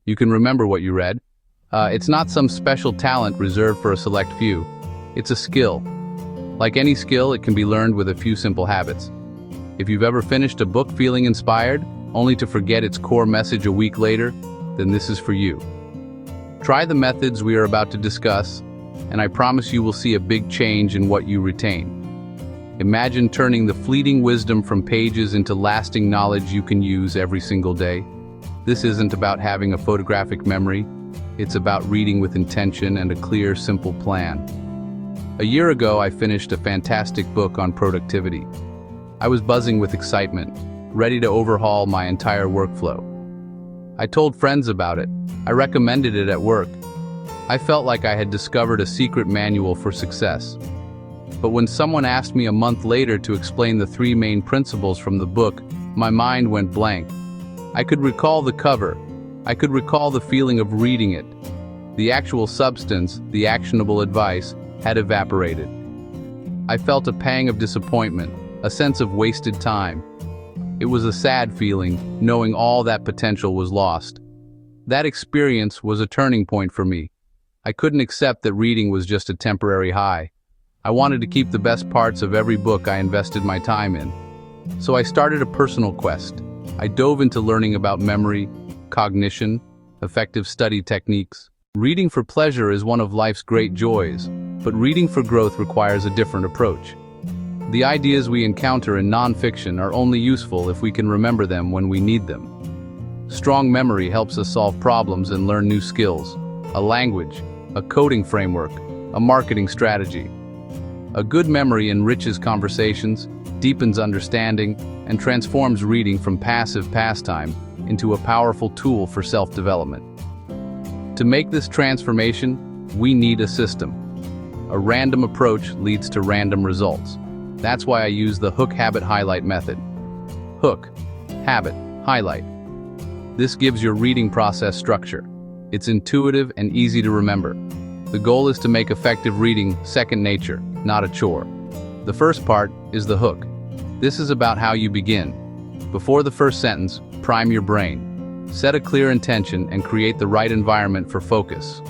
You can remember what you read. It's not some special talent reserved for a select few. It's a skill. Like any skill, it can be learned with a few simple habits. If you've ever finished a book feeling inspired, only to forget its core message a week later, then this is for you. Try the methods we are about to discuss, and I promise you will see a big change in what you retain. Imagine turning the fleeting wisdom from pages into lasting knowledge you can use every single day. This isn't about having a photographic memory. It's about reading with intention and a clear, simple plan. A year ago, I finished a fantastic book on productivity. I was buzzing with excitement, ready to overhaul my entire workflow. I told friends about it. I recommended it at work. I felt like I had discovered a secret manual for success. But when someone asked me a month later to explain the 3 main principles from the book, my mind went blank. I could recall the cover. I could recall the feeling of reading it. The actual substance, the actionable advice, had evaporated. I felt a pang of disappointment, a sense of wasted time. It was a sad feeling, knowing all that potential was lost. That experience was a turning point for me. I couldn't accept that reading was just a temporary high. I wanted to keep the best parts of every book I invested my time in. So I started a personal quest. I dove into learning about memory, cognition, effective study techniques. Reading for pleasure is one of life's great joys, but reading for growth requires a different approach. The ideas we encounter in nonfiction are only useful if we can remember them when we need them. Strong memory helps us solve problems and learn new skills, a language, a coding framework, a marketing strategy. A good memory enriches conversations, deepens understanding, and transforms reading from passive pastime into a powerful tool for self-development. To make this transformation, we need a system. A random approach leads to random results. That's why I use the hook, habit, highlight method. Hook, habit, highlight. This gives your reading process structure. It's intuitive and easy to remember. The goal is to make effective reading second nature, not a chore. The first part is the hook. This is about how you begin. Before the first sentence, prime your brain. Set a clear intention and create the right environment for focus.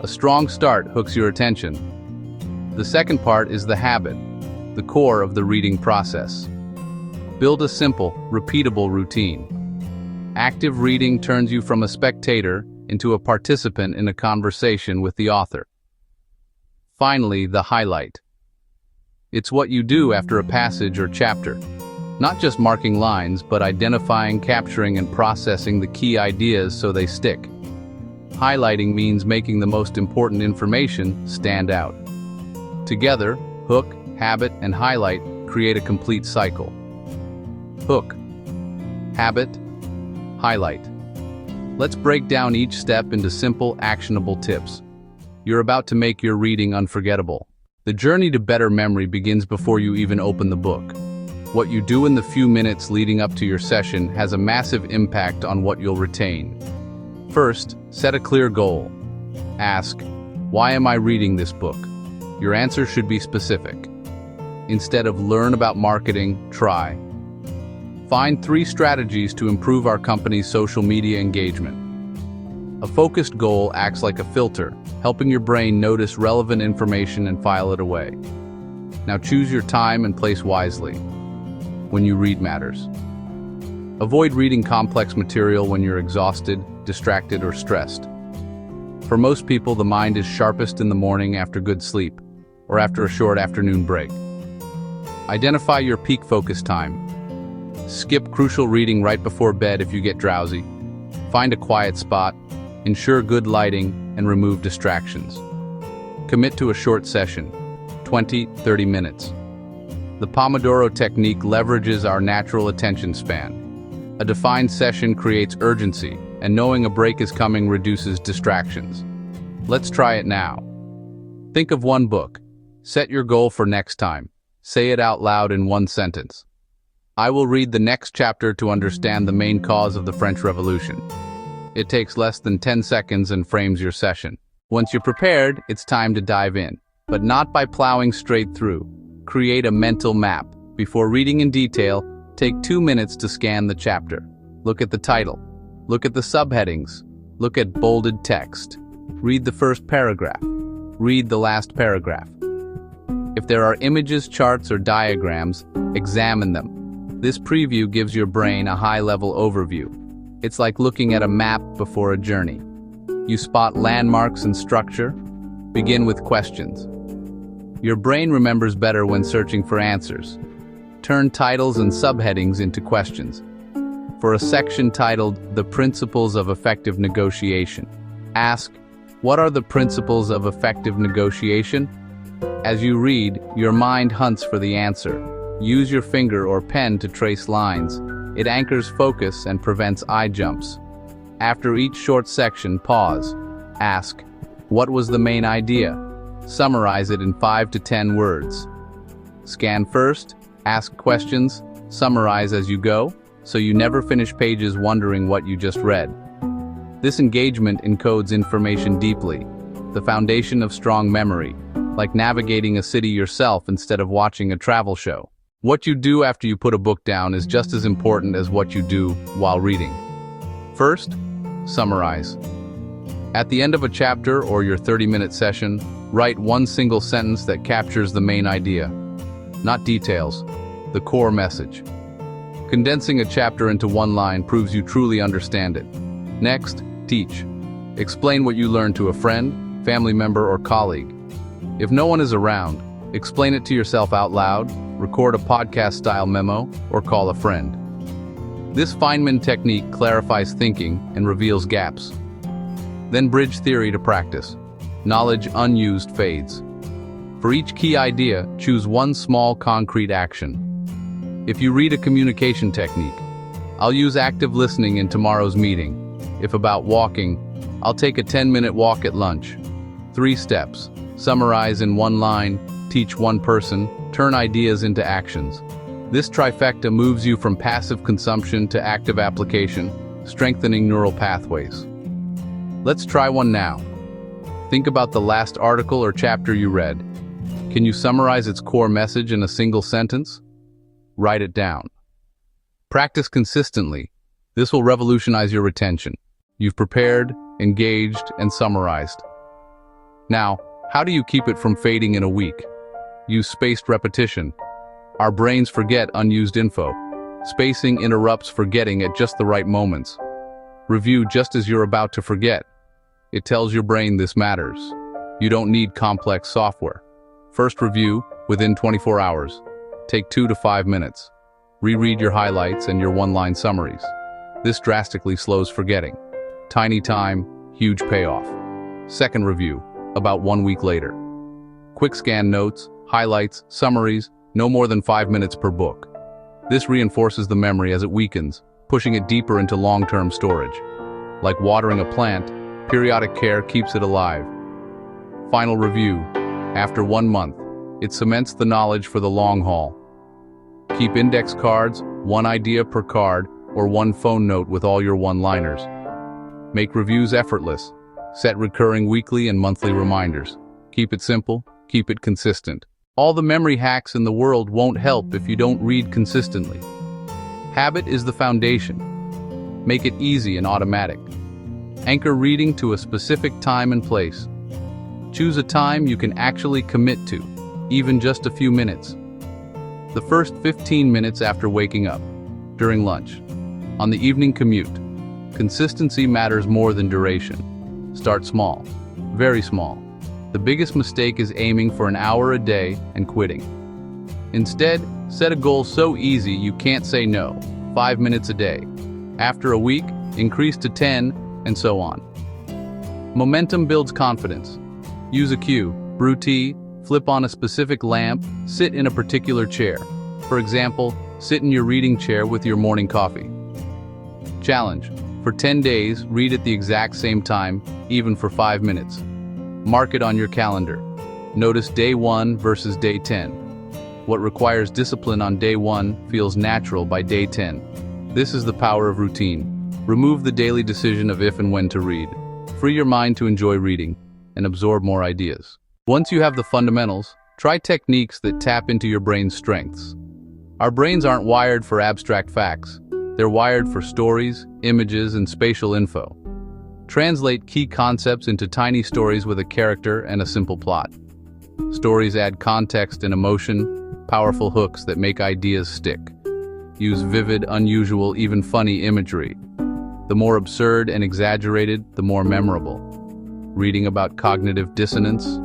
A strong start hooks your attention. The second part is the habit, the core of the reading process. Build a simple, repeatable routine. Active reading turns you from a spectator into a participant in a conversation with the author. Finally, the highlight. It's what you do after a passage or chapter. Not just marking lines, but identifying, capturing, and processing the key ideas so they stick. Highlighting means making the most important information stand out. Together, hook, habit, and highlight create a complete cycle. Hook, habit, highlight. Let's break down each step into simple, actionable tips. You're about to make your reading unforgettable. The journey to better memory begins before you even open the book. What you do in the few minutes leading up to your session has a massive impact on what you'll retain. First, set a clear goal. Ask, why am I reading this book? Your answer should be specific. Instead of learn about marketing, try. Find 3 strategies to improve our company's social media engagement. A focused goal acts like a filter, helping your brain notice relevant information and file it away. Now choose your time and place wisely. When you read matters. Avoid reading complex material when you're exhausted, distracted, or stressed. For most people, the mind is sharpest in the morning after good sleep, or after a short afternoon break. Identify your peak focus time. Skip crucial reading right before bed if you get drowsy. Find a quiet spot, ensure good lighting, and remove distractions. Commit to a short session, 20-30 minutes. The Pomodoro technique leverages our natural attention span. A defined session creates urgency, and knowing a break is coming reduces distractions. Let's try it now. Think of one book. Set your goal for next time. Say it out loud in one sentence. I will read the next chapter to understand the main cause of the French Revolution. It takes less than 10 seconds and frames your session. Once you're prepared, it's time to dive in, but not by plowing straight through. Create a mental map. Before reading in detail, take 2 minutes to scan the chapter. Look at the title. Look at the subheadings. Look at bolded text. Read the first paragraph. Read the last paragraph. If there are images, charts, or diagrams, examine them. This preview gives your brain a high-level overview. It's like looking at a map before a journey. You spot landmarks and structure. Begin with questions. Your brain remembers better when searching for answers. Turn titles and subheadings into questions. For a section titled "The Principles of Effective Negotiation," ask, "What are the principles of effective negotiation?" As you read, your mind hunts for the answer. Use your finger or pen to trace lines. It anchors focus and prevents eye jumps. After each short section, pause. Ask, "What was the main idea?" Summarize it in 5 to 10 words. Scan first, ask questions, summarize as you go, so you never finish pages wondering what you just read. This engagement encodes information deeply, the foundation of strong memory, like navigating a city yourself instead of watching a travel show. What you do after you put a book down is just as important as what you do while reading. First, summarize. At the end of a chapter or your 30-minute session, write one single sentence that captures the main idea. Not details, the core message. Condensing a chapter into one line proves you truly understand it. Next, teach. Explain what you learned to a friend, family member, or colleague. If no one is around, explain it to yourself out loud, record a podcast-style memo, or call a friend. This Feynman technique clarifies thinking and reveals gaps. Then bridge theory to practice. Knowledge unused fades. For each key idea, choose one small concrete action. If you read a communication technique, I'll use active listening in tomorrow's meeting. If about walking, I'll take a 10-minute walk at lunch. 3 steps. Summarize in one line, teach one person, turn ideas into actions. This trifecta moves you from passive consumption to active application, strengthening neural pathways. Let's try one now. Think about the last article or chapter you read. Can you summarize its core message in a single sentence? Write it down. Practice consistently. This will revolutionize your retention. You've prepared, engaged, and summarized. Now, how do you keep it from fading in a week? Use spaced repetition. Our brains forget unused info. Spacing interrupts forgetting at just the right moments. Review just as you're about to forget. It tells your brain this matters. You don't need complex software. First review within 24 hours. Take 2 to 5 minutes. Reread your highlights and your one-line summaries. This drastically slows forgetting. Tiny time, huge payoff. Second review, about 1 week later. Quick scan notes, highlights, summaries, no more than 5 minutes per book. This reinforces the memory as it weakens, pushing it deeper into long-term storage. Like watering a plant, periodic care keeps it alive. Final review, after 1 month. It cements the knowledge for the long haul. Keep index cards, 1 idea per card, or 1 phone note with all your one-liners. Make reviews effortless. Set recurring weekly and monthly reminders. Keep it simple, keep it consistent. All the memory hacks in the world won't help if you don't read consistently. Habit is the foundation. Make it easy and automatic. Anchor reading to a specific time and place. Choose a time you can actually commit to, even just a few minutes. The first 15 minutes after waking up, during lunch, on the evening commute. Consistency matters more than duration. Start small, very small. The biggest mistake is aiming for an hour a day and quitting. Instead, set a goal so easy you can't say no, 5 minutes a day. After a week, increase to 10, and so on. Momentum builds confidence. Use a cue, brew tea, flip on a specific lamp, sit in a particular chair. For example, sit in your reading chair with your morning coffee. Challenge. For 10 days, read at the exact same time, even for 5 minutes. Mark it on your calendar. Notice day 1 versus day 10. What requires discipline on day 1 feels natural by day 10. This is the power of routine. Remove the daily decision of if and when to read. Free your mind to enjoy reading and absorb more ideas. Once you have the fundamentals, try techniques that tap into your brain's strengths. Our brains aren't wired for abstract facts. They're wired for stories, images, and spatial info. Translate key concepts into tiny stories with a character and a simple plot. Stories add context and emotion, powerful hooks that make ideas stick. Use vivid, unusual, even funny imagery. The more absurd and exaggerated, the more memorable. Reading about cognitive dissonance?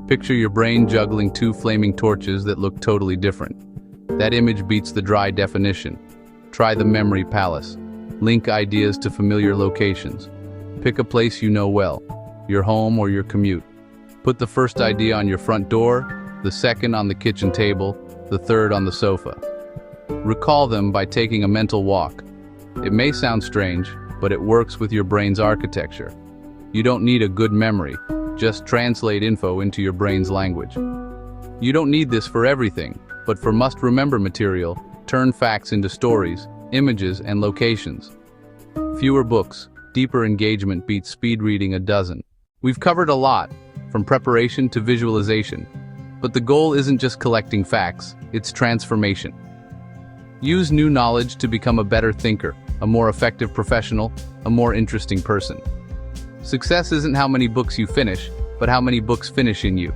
Picture your brain juggling two flaming torches that look totally different. That image beats the dry definition. Try the memory palace. Link ideas to familiar locations. Pick a place you know well, your home or your commute. Put the first idea on your front door, the second on the kitchen table, the third on the sofa. Recall them by taking a mental walk. It may sound strange, but it works with your brain's architecture. You don't need a good memory, just translate info into your brain's language. You don't need this for everything, but for must-remember material, turn facts into stories, images, and locations. Fewer books, deeper engagement beats speed reading a dozen. We've covered a lot, from preparation to visualization, but the goal isn't just collecting facts, it's transformation. Use new knowledge to become a better thinker, a more effective professional, a more interesting person. Success isn't how many books you finish, but how many books finish in you.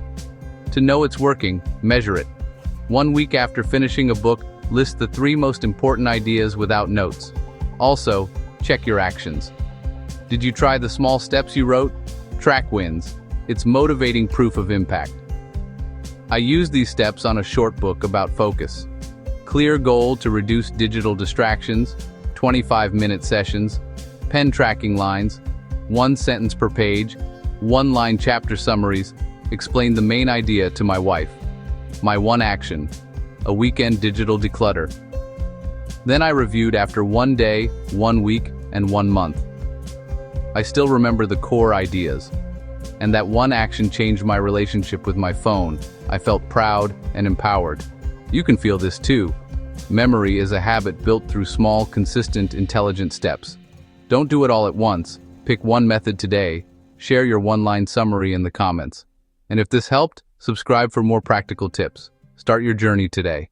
To know it's working, measure it. 1 week after finishing a book, list the 3 most important ideas without notes. Also, check your actions. Did you try the small steps you wrote? Track wins. It's motivating proof of impact. I use these steps on a short book about focus. Clear goal to reduce digital distractions, 25-minute sessions, pen tracking lines, 1 sentence per page, 1-line chapter summaries, explain the main idea to my wife. My 1 action, a weekend digital declutter. Then I reviewed after 1 day, 1 week, and 1 month. I still remember the core ideas. And that 1 action changed my relationship with my phone. I felt proud and empowered. You can feel this too. Memory is a habit built through small, consistent, intelligent steps. Don't do it all at once. Pick 1 method today. Share your 1-line summary in the comments. And if this helped, subscribe for more practical tips. Start your journey today.